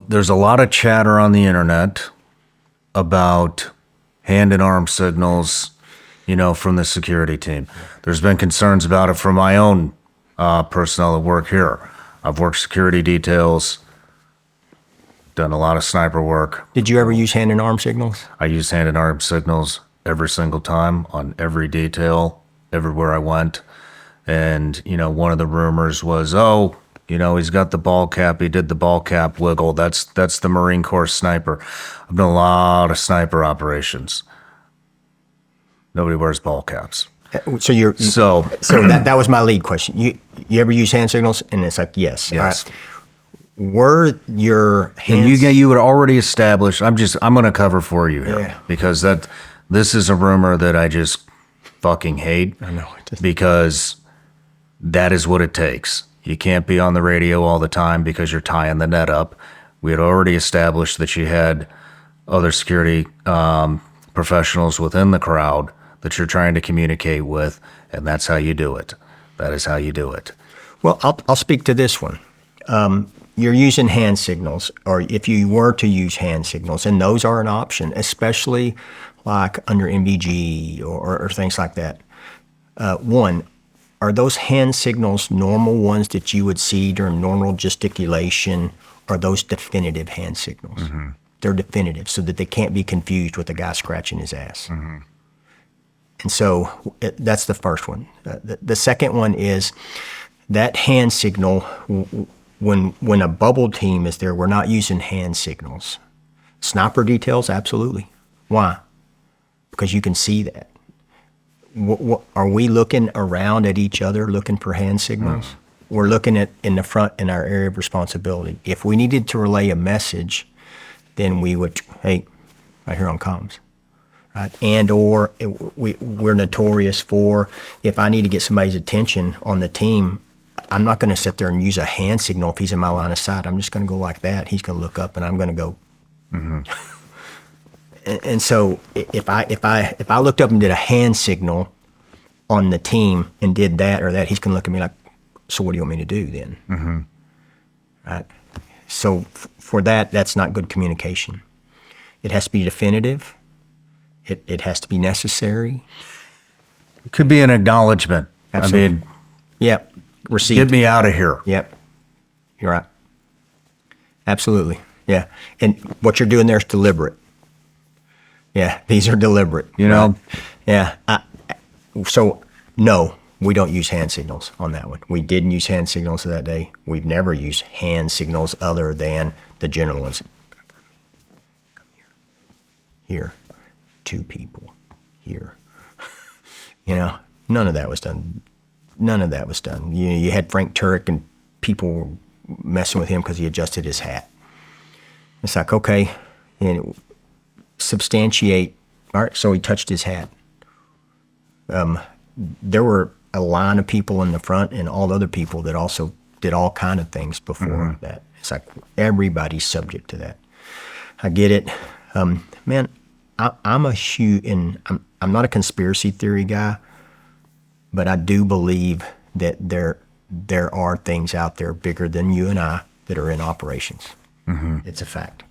there's a lot of chatter on the internet about hand and arm signals, from the security team. There's been concerns about it from my own personnel that work here. I've worked security details, done a lot of sniper work. Did you ever use hand and arm signals? I use hand and arm signals every single time on every detail, everywhere I went. And, one of the rumors was, he's got the ball cap. He did the ball cap wiggle. That's the Marine Corps sniper. I've done a lot of sniper operations. Nobody wears ball caps. So that was my lead question. You ever use hand signals? And it's like, yes. Yes. Were your hands... And you would already establish, I'm going to cover for you here because this is a rumor that I just fucking hate. I know. Because that is what it takes. You can't be on the radio all the time because you're tying the net up. We had already established that you had other security professionals within the crowd that you're trying to communicate with, and that's how you do it. That is how you do it. Well, I'll speak to this one. You're using hand signals, or if you were to use hand signals, and those are an option, especially like under MVG or things like that. One, are those hand signals normal ones that you would see during normal gesticulation, or are those definitive hand signals? Mm-hmm. They're definitive so that they can't be confused with a guy scratching his ass. Mm-hmm. And so that's the first one. The second one is that hand signal, when a bubble team is there, we're not using hand signals. Sniper details, absolutely. Why? Because you can see that. Are we looking around at each other looking for hand signals? Mm. We're looking at in the front in our area of responsibility. If we needed to relay a message, then we would, hey, right here on comms. Right? And or we're notorious for, if I need to get somebody's attention on the team, I'm not going to sit there and use a hand signal if he's in my line of sight. I'm just going to go like that. He's going to look up, and I'm going to go. Mm-hmm. And so if I looked up and did a hand signal on the team and did that or that, he's going to look at me like, so what do you want me to do then? Mm-hmm. Right. So for that's not good communication. It has to be definitive. It has to be necessary. It could be an acknowledgement. Absolutely. I mean, yep. Received. Get me out of here. Yep. You're right. Absolutely. Yeah. And what you're doing there is deliberate. Yeah. These are deliberate. Right? Yeah. So no, we don't use hand signals on that one. We didn't use hand signals that day. We've never used hand signals other than the general ones. Come here. Two people. Here. None of that was done. None of that was done. You had Frank Turk and people were messing with him because he adjusted his hat. It's like, okay, substantiate. All right, so he touched his hat. There were a line of people in the front and all other people that also did all kind of things before that. It's like everybody's subject to that. I get it. Man, I'm a huge, and I'm not a conspiracy theory guy, but I do believe that there are things out there bigger than you and I that are in operations. Mm-hmm. It's a fact.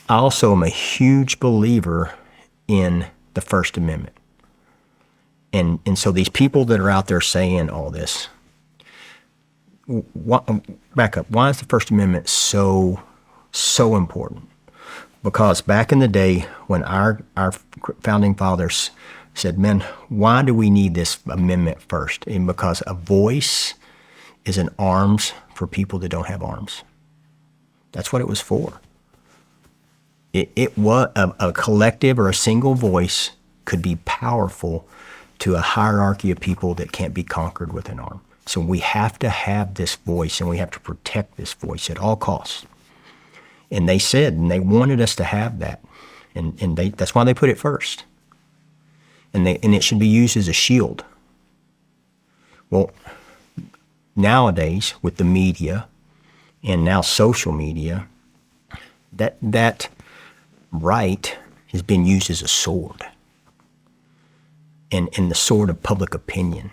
I also am a huge believer in the First Amendment. And so these people that are out there saying all this, back up, why is the First Amendment so important? Because back in the day when our founding fathers said, man, why do we need this amendment first? And because a voice is an arms for people that don't have arms. That's what it was for. It was a collective or a single voice could be powerful to a hierarchy of people that can't be conquered with an arm. So we have to have this voice, and we have to protect this voice at all costs. And they said, and they wanted us to have that, and that's why they put it first. And it should be used as a shield. Well, nowadays with the media, and now social media, that right has been used as a sword, and the sword of public opinion.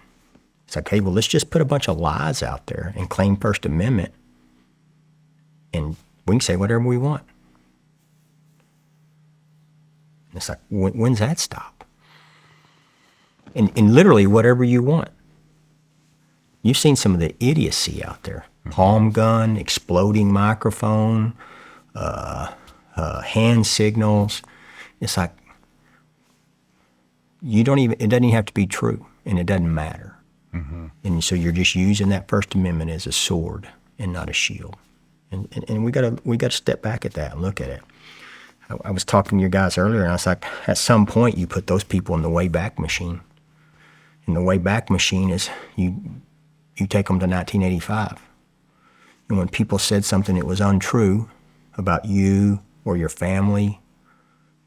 It's like, hey, well, let's just put a bunch of lies out there and claim First Amendment, and We can say whatever we want. And it's like, when's that stop? And literally whatever you want. You've seen some of the idiocy out there. Palm gun, exploding microphone, hand signals. It's like, it doesn't even have to be true, and it doesn't matter. And so you're just using that First Amendment as a sword and not a shield. And we gotta step back at that and look at it. I was talking to you guys earlier, and I was like, at some point you put those people in the Wayback Machine. And the Wayback Machine is you take them to 1985. And when people said something that was untrue about you or your family,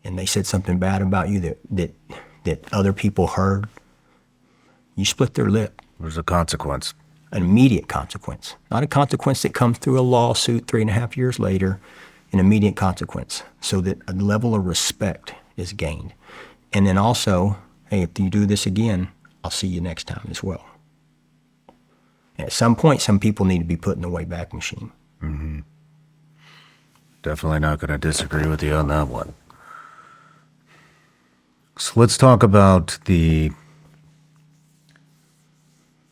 and they said something bad about you that other people heard, you split their lip. There's a consequence. An immediate consequence. Not a consequence that comes through a lawsuit 3.5 years later, an immediate consequence, so that a level of respect is gained. And then also, hey, if you do this again, I'll see you next time as well. At some point, some people need to be put in the Wayback Machine. Definitely not going to disagree with you on that one. So let's talk about the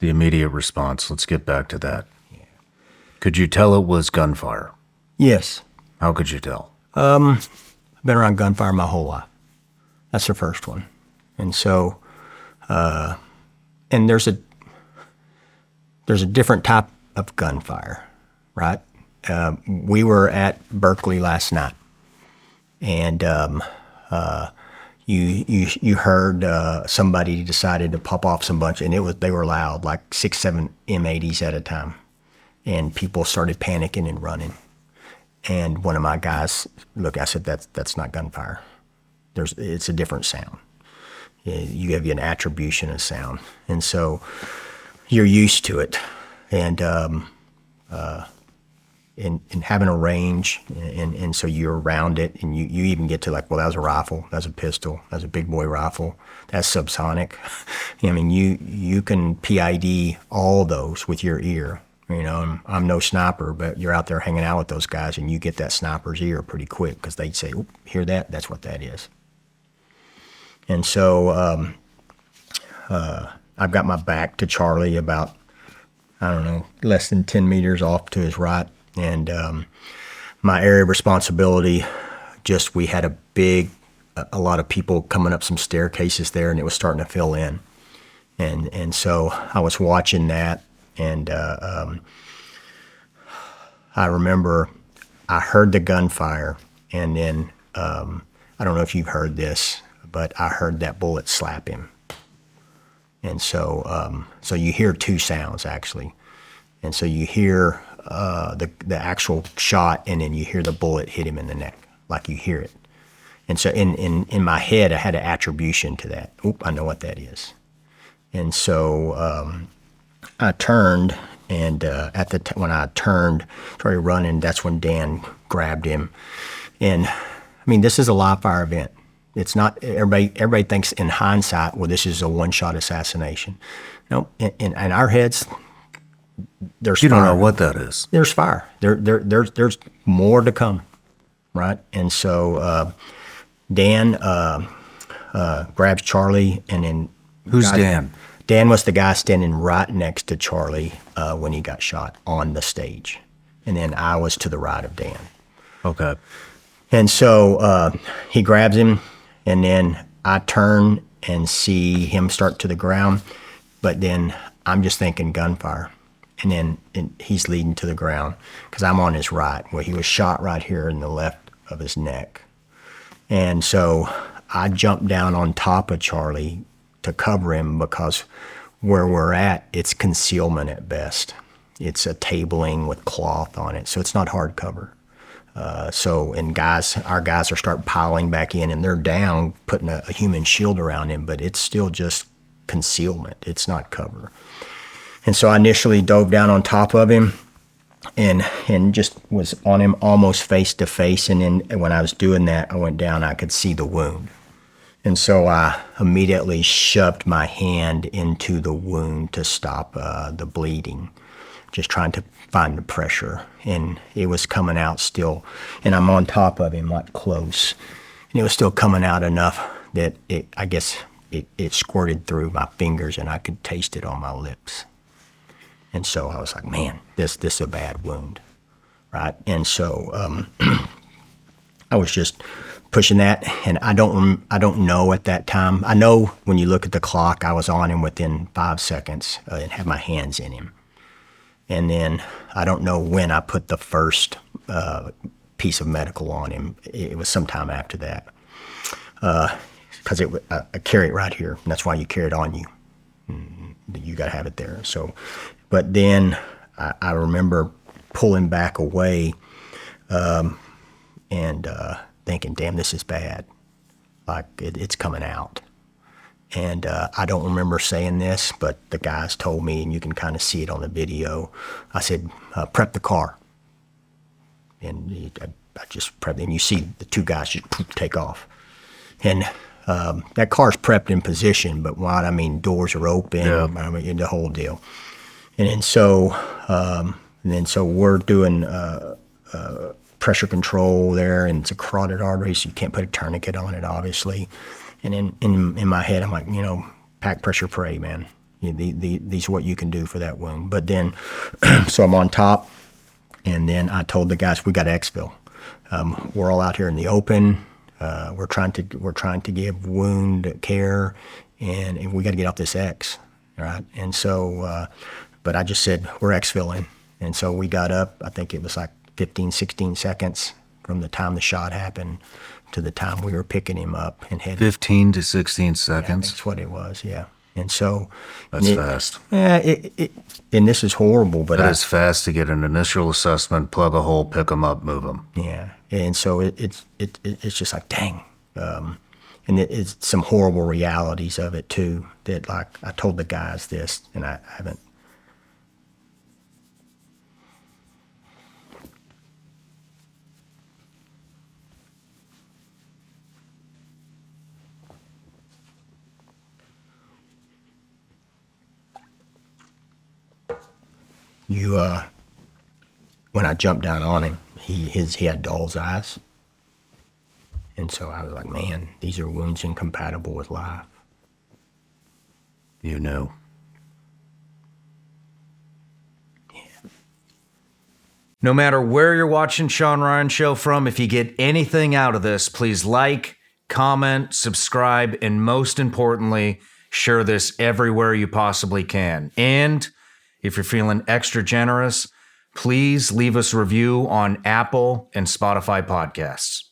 immediate response. Let's get back to that. Could you tell it was gunfire? Yes. How could you tell? I've been around gunfire my whole life. That's the first one. And so, and there's a different type of gunfire, right? We were at Berkeley last night, and you heard somebody decided to pop off some bunch, and they were loud, like 6, 7 M80s at a time, and people started panicking and running. And one of my guys, look, I said, that's not gunfire. It's a different sound. You have an attribution of sound, and so you're used to it, and having a range, and so you're around it, and you even get to like, well, that was a rifle, that's a pistol, that's a big boy rifle, that's subsonic. I mean, you can PID all those with your ear. You know, and I'm no sniper, but you're out there hanging out with those guys, and you get that sniper's ear pretty quick because they'd say, "Oop, hear that? That's what that is." And so I've got my back to Charlie about, I don't know, less than 10 meters off to his right. And my area of responsibility, we had a lot of people coming up some staircases there, and it was starting to fill in. And so I was watching that, and I remember I heard the gunfire, and then I don't know if you've heard this, but I heard that bullet slap him. And so you hear two sounds actually, and so you hear the actual shot, and then you hear the bullet hit him in the neck, like you hear it. And so in my head, I had an attribution to that. Oop, I know what that is. And so I turned, and when I turned, started running, that's when Dan grabbed him. And I mean, this is a live fire event. It's not, everybody thinks in hindsight, well, this is a one-shot assassination. No, in our heads, there's You fire. don't know what that is. There's fire. There's more to come, right? And so Dan grabs Charlie, and then Who's Dan? Dan was the guy standing right next to Charlie when he got shot on the stage, and then I was to the right of Dan. Okay. And so he grabs him, and then I turn and see him start to the ground, but then I'm just thinking gunfire. And then he's leading to the ground because I'm on his right, where he was shot right here in the left of his neck. And so I jumped down on top of Charlie to cover him, because where we're at, it's concealment at best. It's a tabling with cloth on it, so it's not hard cover. Our guys are starting piling back in, and they're down, putting a human shield around him, but it's still just concealment. It's not cover. And so I initially dove down on top of him and just was on him almost face to face. And then when I was doing that, I went down, I could see the wound. And so I immediately shoved my hand into the wound to stop the bleeding, just trying to find the pressure, and it was coming out still. And I'm on top of him, like close, and it was still coming out enough that it squirted through my fingers, and I could taste it on my lips. And so I was like, man, this is a bad wound, right? And so I was just pushing that, and I don't know at that time. I know when you look at the clock, I was on him within 5 seconds and had my hands in him. And then I don't know when I put the first piece of medical on him. It was sometime after that, because I carry it right here, and that's why you carry it on you. You got to have it there. So, but then I remember pulling back away and thinking, damn, this is bad. Like, it's coming out. And I don't remember saying this, but the guys told me, and you can kind of see it on the video. I said, prep the car. And I just prepped, and you see the two guys just take off. And that car's prepped in position, but what I mean, doors are open, I mean, the whole deal. And then so we're doing pressure control there, and it's a carotid artery, so you can't put a tourniquet on it, obviously. And in my head, I'm like, pack, pressure, pray, man. These are what you can do for that wound. But then, so I'm on top, and then I told the guys, we got to exfil. We're all out here in the open. We're trying to give wound care, and we got to get off this X, right? And so, but I just said, we're exfilling. And so we got up, I think it was like 15, 16 seconds from the time the shot happened to the time we were picking him up and headed. 15 to 16 seconds? Yeah, that's what it was, yeah. And so... That's fast. Yeah, and this is horrible, but... That is fast to get an initial assessment, plug a hole, pick them up, move them. Yeah, and so it's just like, dang. And it's some horrible realities of it, too, that, like, I told the guys this, and I haven't... When I jumped down on him, he had doll's eyes. And so I was like, man, these are wounds incompatible with life. You knew. Yeah. No matter where you're watching Shawn Ryan Show from, if you get anything out of this, please like, comment, subscribe, and most importantly, share this everywhere you possibly can. And if you're feeling extra generous, please leave us a review on Apple and Spotify podcasts.